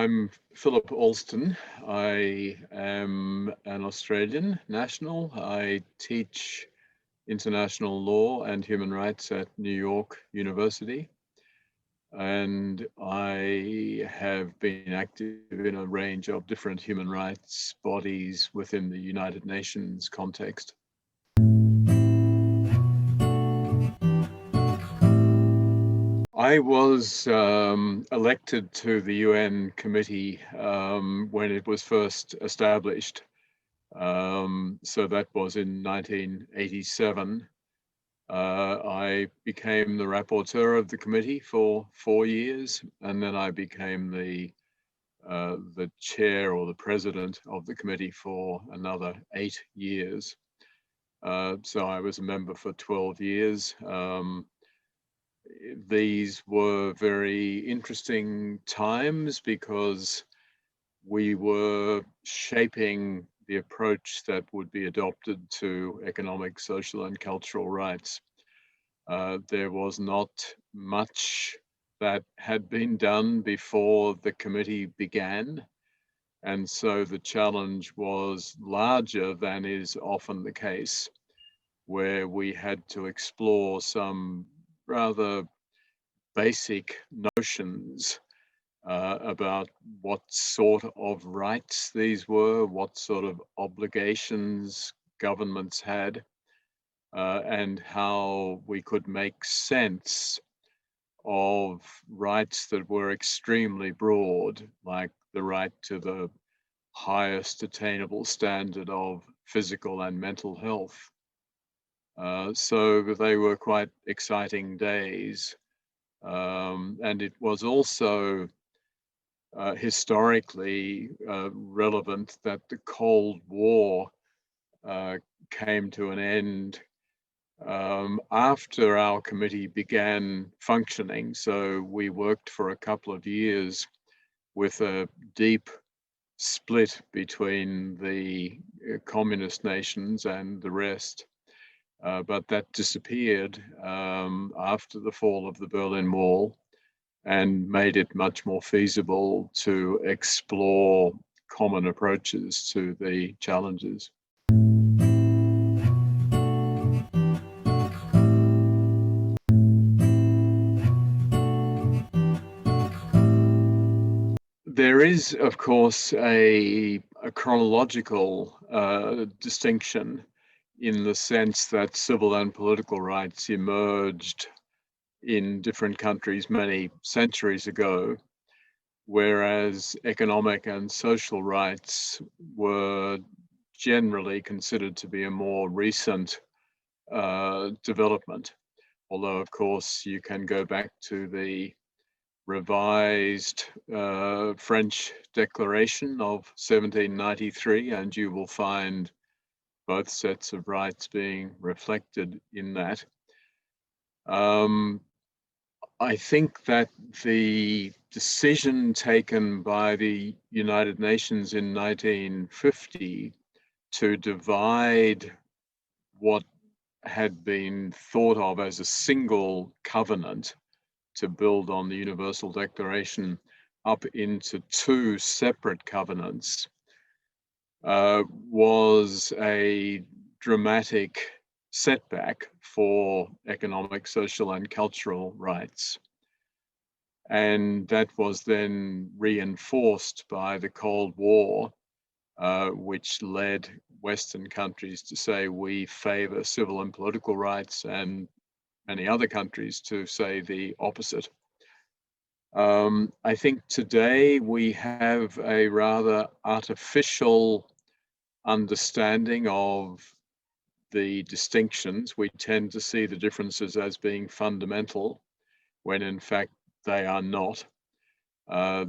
I'm Philip Alston. I am an Australian national. I teach international law and human rights at New York University. And I have been active in a range of different human rights bodies within the United Nations context. I was elected to the UN committee when it was first established. So that was in 1987. I became the rapporteur of the committee for 4 years, and then I became the chair or the president of the committee for another 8 years. So I was a member for 12 years. These were very interesting times because we were shaping the approach that would be adopted to economic, social, and cultural rights. There was not much that had been done before the committee began, and so the challenge was larger than is often the case, where we had to explore some rather basic notions about what sort of rights these were, what sort of obligations governments had, and how we could make sense of rights that were extremely broad, like the right to the highest attainable standard of physical and mental health. So they were quite exciting days. And it was also historically relevant that the Cold War came to an end after our committee began functioning. So we worked for a couple of years with a deep split between the communist nations and the rest. But that disappeared after the fall of the Berlin Wall and made it much more feasible to explore common approaches to the challenges. There is, of course, a chronological distinction in the sense that civil and political rights emerged in different countries many centuries ago, whereas economic and social rights were generally considered to be a more recent development. Although, of course, you can go back to the revised French Declaration of 1793, and you will find both sets of rights being reflected in that. I think that the decision taken by the United Nations in 1950 to divide what had been thought of as a single covenant to build on the Universal Declaration up into 2 separate covenants was a dramatic setback for economic, social, and cultural rights. And that was then reinforced by the Cold War, which led Western countries to say we favor civil and political rights, and many other countries to say the opposite. I think today we have a rather artificial understanding of the distinctions. We tend to see the differences as being fundamental, when in fact they are not.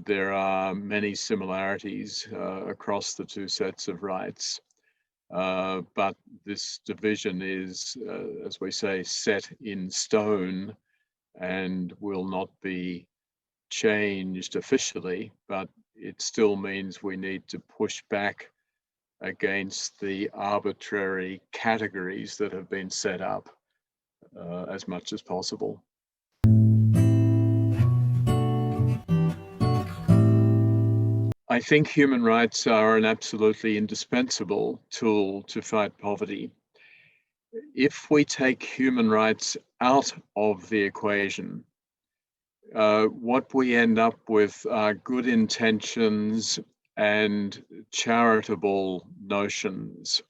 There are many similarities across the 2 sets of rights, but this division is, as we say, set in stone and will not be changed officially, but it still means we need to push back against the arbitrary categories that have been set up as much as possible. I think human rights are an absolutely indispensable tool to fight poverty. If we take human rights out of the equation, what we end up with are good intentions and charitable notions.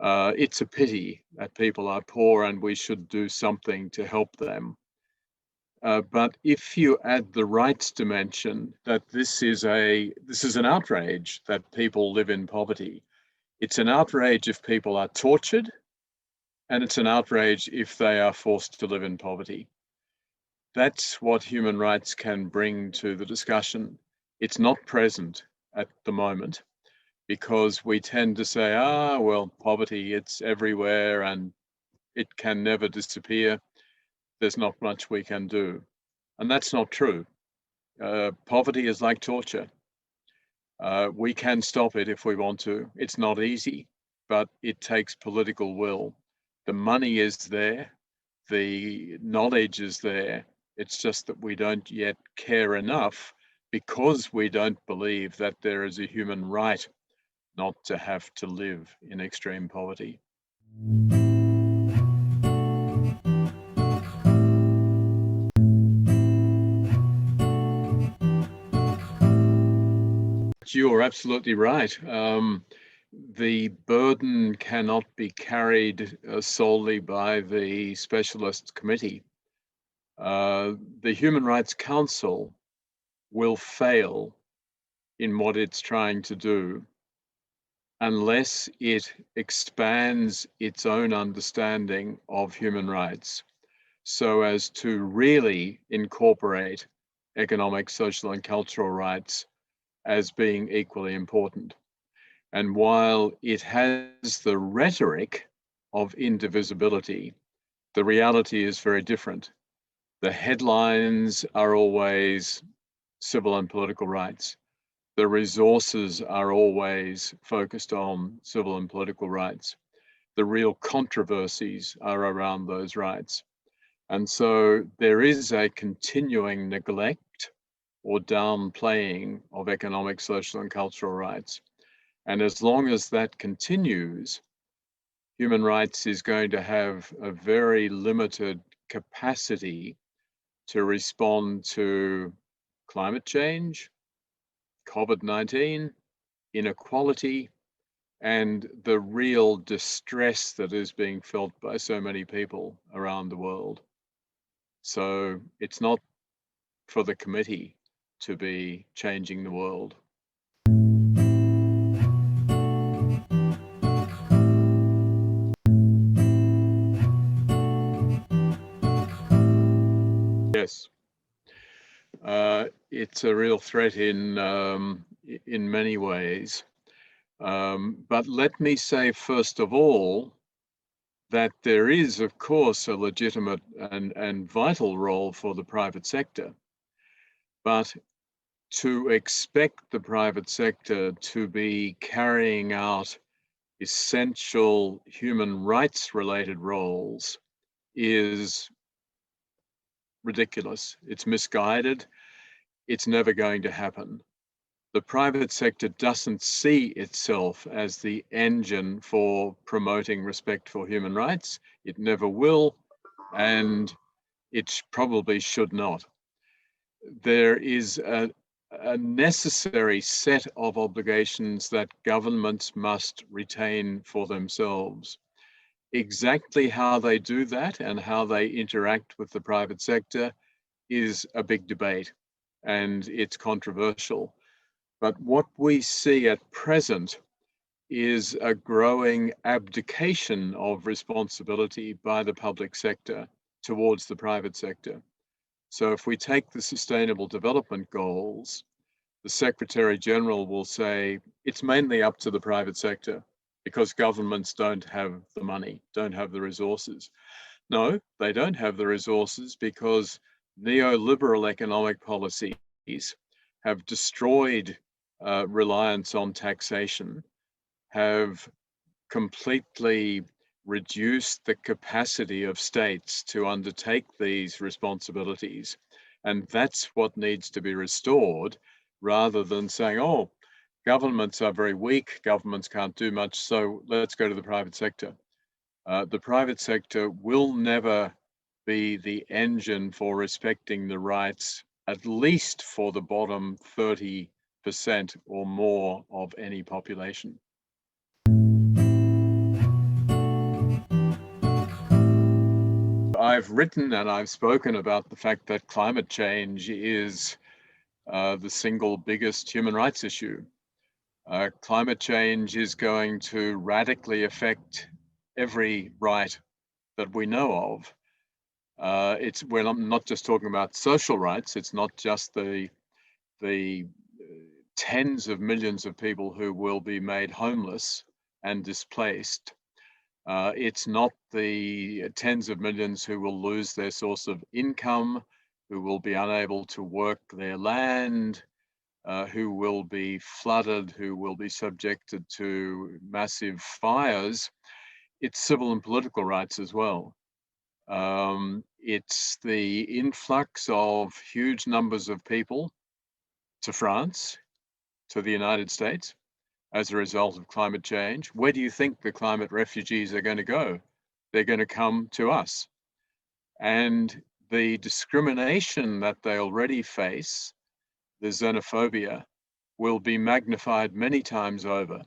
It's a pity that people are poor and we should do something to help them. But if you add the rights dimension, that this is an outrage that people live in poverty. It's an outrage if people are tortured, and it's an outrage if they are forced to live in poverty. That's what human rights can bring to the discussion. It's not present at the moment because we tend to say, well, poverty, it's everywhere and it can never disappear. There's not much we can do. And that's not true. Poverty is like torture. We can stop it if we want to. It's not easy, but it takes political will. The money is there. The knowledge is there. It's just that we don't yet care enough because we don't believe that there is a human right not to have to live in extreme poverty. You're absolutely right. The burden cannot be carried solely by the specialist committee. The Human Rights Council will fail in what it's trying to do unless it expands its own understanding of human rights so as to really incorporate economic, social, and cultural rights as being equally important. And while it has the rhetoric of indivisibility, the reality is very different. The headlines are always civil and political rights. The resources are always focused on civil and political rights. The real controversies are around those rights. And so there is a continuing neglect or downplaying of economic, social, and cultural rights. And as long as that continues, human rights is going to have a very limited capacity to respond to climate change, COVID-19, inequality, and the real distress that is being felt by so many people around the world. So it's not for the committee to be changing the world. Yes, it's a real threat in many ways. But let me say, first of all, that there is, of course, a legitimate and vital role for the private sector. But to expect the private sector to be carrying out essential human rights related roles is ridiculous. It's misguided. It's never going to happen. The private sector doesn't see itself as the engine for promoting respect for human rights. It never will, and it probably should not. There is a necessary set of obligations that governments must retain for themselves. Exactly how they do that and how they interact with the private sector is a big debate, and it's controversial. But what we see at present is a growing abdication of responsibility by the public sector towards the private sector. So if we take the Sustainable Development Goals, the Secretary General will say it's mainly up to the private sector because governments don't have the money, don't have the resources. No, they don't have the resources because neoliberal economic policies have destroyed reliance on taxation, have completely reduced the capacity of states to undertake these responsibilities. And that's what needs to be restored rather than saying, oh, governments are very weak, governments can't do much, so let's go to the private sector. The private sector will never be the engine for respecting the rights, at least for the bottom 30% or more of any population. I've written and I've spoken about the fact that climate change is the single biggest human rights issue. Climate change is going to radically affect every right that we know of. We're not just talking about social rights. It's not just the tens of millions of people who will be made homeless and displaced. It's not the tens of millions who will lose their source of income, who will be unable to work their land, who will be flooded, who will be subjected to massive fires. It's civil and political rights as well. It's the influx of huge numbers of people to France, to the United States, as a result of climate change. Where do you think the climate refugees are going to go? They're going to come to us. And the discrimination that they already face, the xenophobia, will be magnified many times over.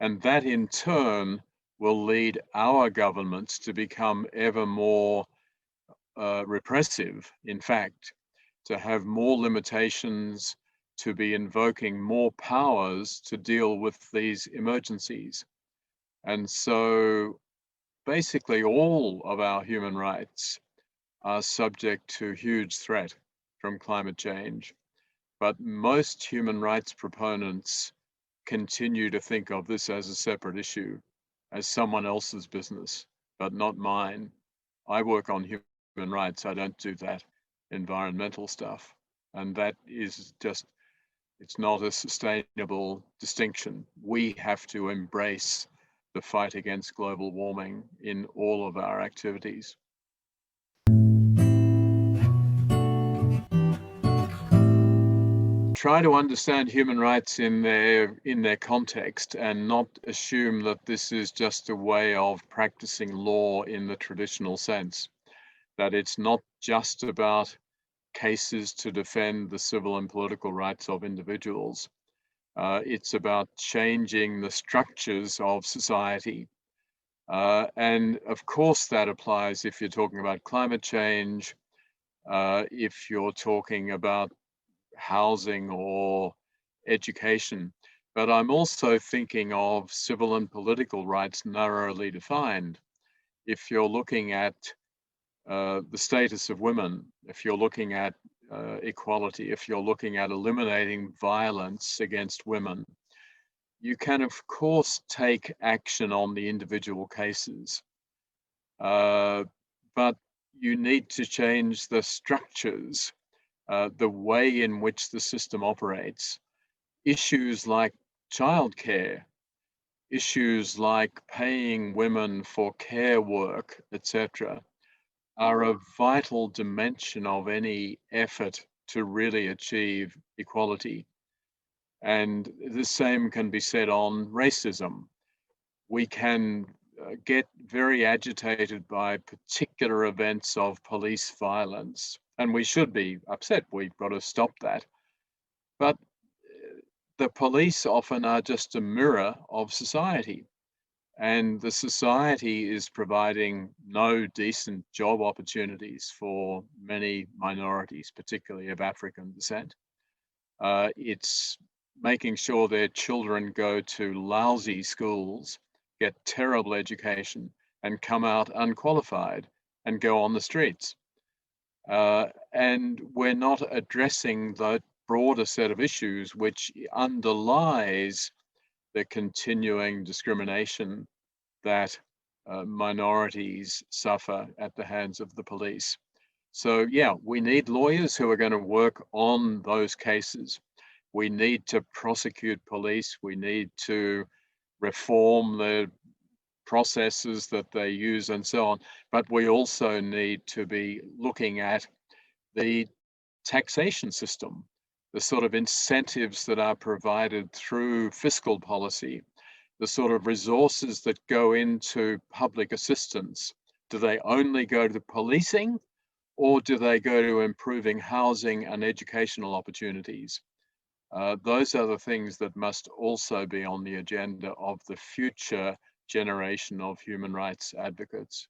And that in turn will lead our governments to become ever more repressive, in fact, to have more limitations, to be invoking more powers to deal with these emergencies. And so basically all of our human rights are subject to huge threat from climate change. But most human rights proponents continue to think of this as a separate issue, as someone else's business, but not mine. I work on human rights. I don't do that environmental stuff. And that is just, it's not a sustainable distinction. We have to embrace the fight against global warming in all of our activities. Try to understand human rights in their context and not assume that this is just a way of practicing law in the traditional sense, that it's not just about cases to defend the civil and political rights of individuals. It's about changing the structures of society. And of course that applies if you're talking about climate change, if you're talking about housing or education. But I'm also thinking of civil and political rights narrowly defined. If you're looking at the status of women, if you're looking at equality, if you're looking at eliminating violence against women, you can of course take action on the individual cases, but you need to change the structures, the way in which the system operates. Issues like childcare, issues like paying women for care work, etc., are a vital dimension of any effort to really achieve equality. And the same can be said on racism. We can get very agitated by particular events of police violence, and we should be upset. We've got to stop that. But the police often are just a mirror of society. And the society is providing no decent job opportunities for many minorities, particularly of African descent. It's making sure their children go to lousy schools, get terrible education, and come out unqualified and go on the streets. And we're not addressing the broader set of issues which underlies the continuing discrimination that minorities suffer at the hands of the police. So yeah, we need lawyers who are going to work on those cases. We need to prosecute police. We need to reform the processes that they use and so on. But we also need to be looking at the taxation system, the sort of incentives that are provided through fiscal policy, the sort of resources that go into public assistance. Do they only go to policing, or do they go to improving housing and educational opportunities? Those are the things that must also be on the agenda of the future generation of human rights advocates.